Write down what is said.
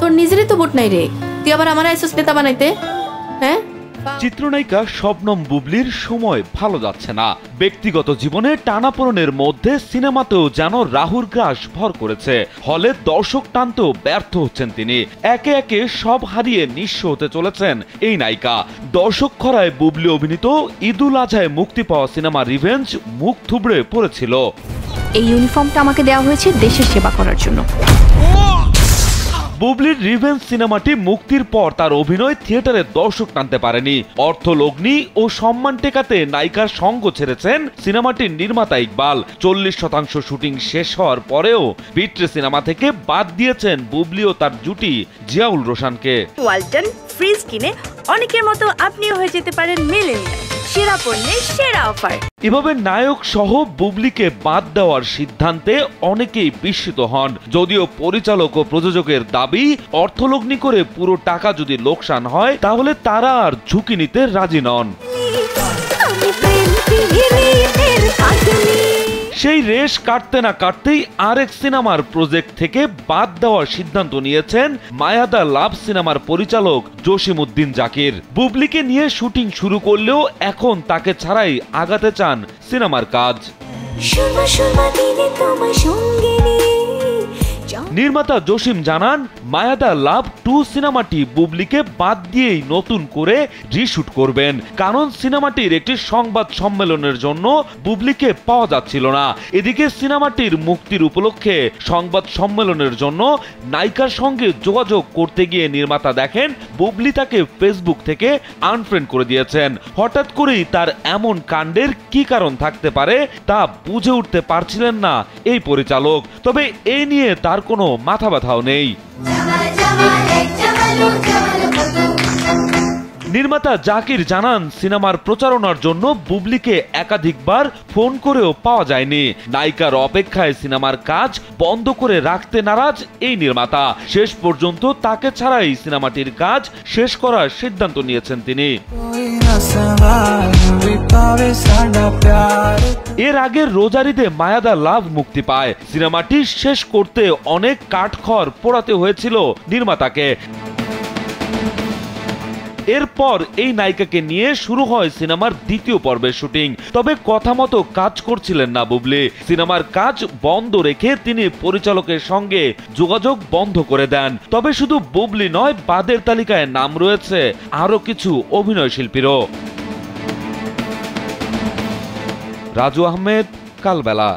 তোর নিজেরই তো বুট নাই রে, তুই আবার আমার আইসস নেতা বানাইতে? হ্যাঁ, চিত্রনায়িকা শবনম বুবলির সময় ভালো যাচ্ছে না। ব্যক্তিগত জীবনে টানাপোড়েনের মধ্যে সিনেমাতেও যেন রাহুর গ্রাস ভর করেছে। হলে দর্শক টানতেও ব্যর্থ হচ্ছেন তিনি। একে একে সব হারিয়ে নিঃস্ব হতে চলেছেন এই নায়িকা। দর্শক খরায় বুবলি অভিনীত ঈদুল আজহায় মুক্তি পাওয়া সিনেমা রিভেঞ্জ মুখ থুবড়ে পড়েছিল। এই ইউনিফর্মটা আমাকে দেওয়া হয়েছে দেশের সেবা করার জন্য। বুবলির রিভেঞ্জ সিনেমাটি মুক্তির পর তার অভিনয় থিয়েটারে দর্শক টানতে পারেনি। অর্থলগ্নি ও সম্মান টেকাতে নায়িকার সঙ্গ ছেড়েছেন সিনেমাটির নির্মাতা ইকবাল। 40% শুটিং শেষ হওয়ার পরেও বিট্রে সিনেমা থেকে বাদ দিয়েছেন বুবলি ও তার জুটি জিয়াউল রোশানকে। ওয়ালটন ফ্রিজ কিনে অনেকের মতো আপনিও হয়ে যেতে পারেন মিলেনিয়াল। সেরা পণ্যের সেরা অফার। এভাবে নায়ক সহ বুবলিকে বাদ দেওয়ার সিদ্ধান্তে অনেকেই বিস্মিত হন। যদিও পরিচালক ও প্রযোজকের দাবি, অর্থলগ্নি করে পুরো টাকা যদি লোকসান হয় তাহলে তারা আর ঝুঁকি নিতে রাজি নন। সেই রেশ কাটতে না কাটতেই আরেক সিনেমার প্রজেক্ট থেকে বাদ দেওয়ার সিদ্ধান্ত নিয়েছেন মায়াদা লাভ সিনেমার পরিচালক জসিমউদ্দিন জাকির। বুবলিকে নিয়ে শুটিং শুরু করলেও এখন তাকে ছাড়াই আগাতে চান সিনেমার কাজ। নির্মাতা জসিম জানান, মায়াদা লাভ 2 সিনেমাটি বুবলিকে বাদ দিয়েই নতুন করে রিশুট করবেন, কারণ সিনেমাটির একটি সংবাদ সম্মেলনের জন্য বুবলিকে পাওয়া যাচ্ছিল না। এদিকে সিনেমাটির মুক্তির উপলক্ষে সংবাদ সম্মেলনের জন্য নায়িকার সঙ্গে যোগাযোগ করতে গিয়ে নির্মাতা দেখেন বুবলি তাকে ফেসবুক থেকে আনফ্রেন্ড করে দিয়েছেন। হঠাৎ করেই তার এমন কাণ্ডের কি কারণ থাকতে পারে তা বুঝে উঠতে পারছিলেন না এই পরিচালক। তবে এ নিয়ে তার কোনো মাথা ব্যথাও নেই। নির্মাতা জাকির জানান, সিনেমার প্রচারণার জন্য বুবলিকে একাধিকবার ফোন করেও পাওয়া যায়নি। নায়িকার অপেক্ষায় সিনেমার কাজ বন্ধ করে রাখতে নারাজ এই নির্মাতা। শেষ পর্যন্ত তাকে ছাড়াই সিনেমাটির কাজ শেষ করার সিদ্ধান্ত নিয়েছেন তিনি। এর আগে রোজারিতে মায়াদা লাভ মুক্তি পায়। সিনেমাটি শেষ করতে অনেক কাঠখড় পোড়াতে হয়েছিল নির্মাতাকে। এরপর এই নায়িকাকে নিয়ে শুরু হয় সিনেমার দ্বিতীয় পর্বের শুটিং। তবে কথা মতো কাজ করছিলেন না বুবলি। সিনেমার কাজ বন্ধ রেখে তিনি পরিচালকের সঙ্গে যোগাযোগ বন্ধ করে দেন। তবে শুধু বুবলি নয়, বাদের তালিকায় নাম রয়েছে আরো কিছু অভিনয় শিল্পীরও। রাজু আহমেদ, কালবেলা।